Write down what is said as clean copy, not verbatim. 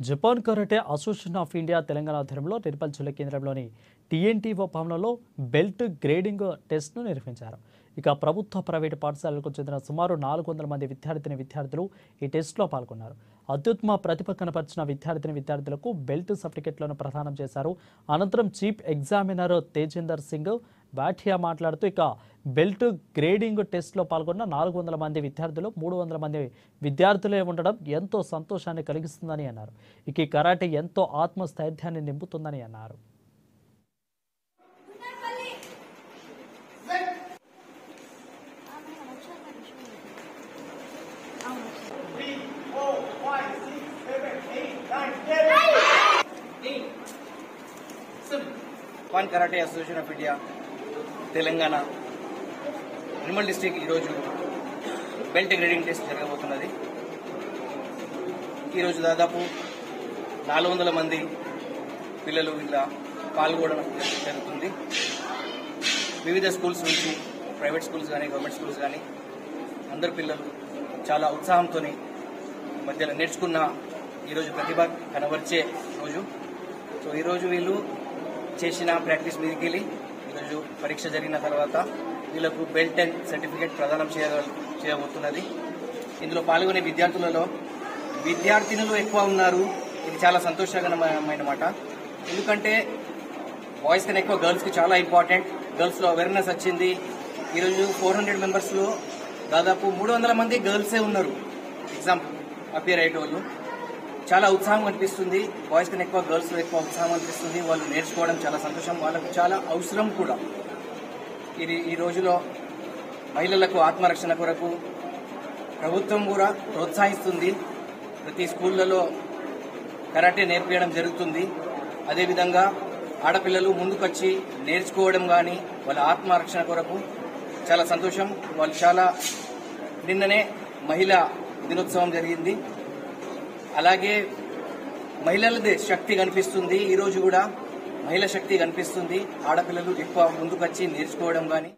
Japan karate association of India Telangana ఆధ్వర్యంలో నిర్మల్ జిల్లా కేంద్రంలోని టీఎన్టీఓ భవనంలో బెల్ట్ గ్రేడింగ్ టెస్ట్ను నిర్వహించారు. ఇక ప్రభుత్వ ప్రైవేటు పాఠశాలలకు చెందిన సుమారు 400 మంది విద్యార్థులు ఈ టెస్టులో పాల్గొన్నారు. అత్యుత్తమ ప్రతిభ కనపరిచిన విద్యార్థులకు బెల్ట్ సర్టిఫికెట్లను ప్రదానం చేశారు. అనంతరం చీఫ్ ఎగ్జామినర్ తేజేందర్ సింగ్ బాఠియా మాట్లాడుతూ ఇక బెల్ట్ గ్రేడింగ్ టెస్ట్లో పాల్గొన్న 400 మంది విద్యార్థులు 300 మంది విద్యార్థులే ఉండడం ఎంతో సంతోషాన్ని కలిగిస్తుందని అన్నారు. ఇక ఈ కరాటే ఎంతో ఆత్మస్థైర్యాన్ని నింపుతుందని అన్నారు. Japan karate association of India Telangana Nirmal district ఈరోజు బెల్ట్ గ్రేడింగ్ టెస్ట్ జరగబోతున్నది. ఈరోజు దాదాపు 400 మంది పిల్లలు ఇలా పాల్గొనడం జరుగుతుంది. వివిధ స్కూల్స్ నుంచి ప్రైవేట్ స్కూల్స్ కానీ గవర్నమెంట్ స్కూల్స్ కానీ అందరు పిల్లలు చాలా ఉత్సాహంతో మధ్యలో నేర్చుకున్న ఈరోజు ప్రతిభ కనబరిచే రోజు. సో ఈరోజు వీళ్ళు చేసిన ప్రాక్టీస్ మీదకి వెళ్ళి ఈరోజు పరీక్ష జరిగిన తర్వాత వీళ్ళకు బెల్ట్ అండ్ సర్టిఫికేట్ ప్రదానం చేయబోతున్నది. ఇందులో పాల్గొనే విద్యార్థినులు ఎక్కువ ఉన్నారు. ఇది చాలా సంతోషకరమైన మాట. ఎందుకంటే బాయ్స్ కన్నా ఎక్కువ గర్ల్స్కి చాలా ఇంపార్టెంట్. గర్ల్స్లో అవేర్నెస్ వచ్చింది. ఈరోజు 400 మెంబర్స్లో దాదాపు 300 మంది గర్ల్సే ఉన్నారు ఎగ్జామ్ అపియర్ అయ్యేటోళ్ళు. చాలా ఉత్సాహం అనిపిస్తుంది. బాయ్స్ కన్నా ఎక్కువ గర్ల్స్లో ఎక్కువ ఉత్సాహం అనిపిస్తుంది. వాళ్ళు నేర్చుకోవడం చాలా సంతోషం, వాళ్ళకు చాలా అవసరం కూడా. ఇది ఈ రోజులో మహిళలకు ఆత్మరక్షణ కొరకు ప్రభుత్వం కూడా ప్రోత్సహిస్తుంది. ప్రతి స్కూళ్లలో కరాటే నేర్పించడం జరుగుతుంది. అదేవిధంగా ఆడపిల్లలు ముందుకొచ్చి నేర్చుకోవడం కానీ వాళ్ళ ఆత్మరక్షణ కొరకు చాలా సంతోషం. వాళ్ళు చాలా నిన్ననే మహిళా దినోత్సవం జరిగింది. అలాగే మహిళలదే శక్తి కనిపిస్తుంది. ఈరోజు కూడా మహిళా శక్తి కనిపిస్తుంది. ఆడపిల్లలు ఎక్కువ ముందుకొచ్చి నేర్చుకోవడం కానీ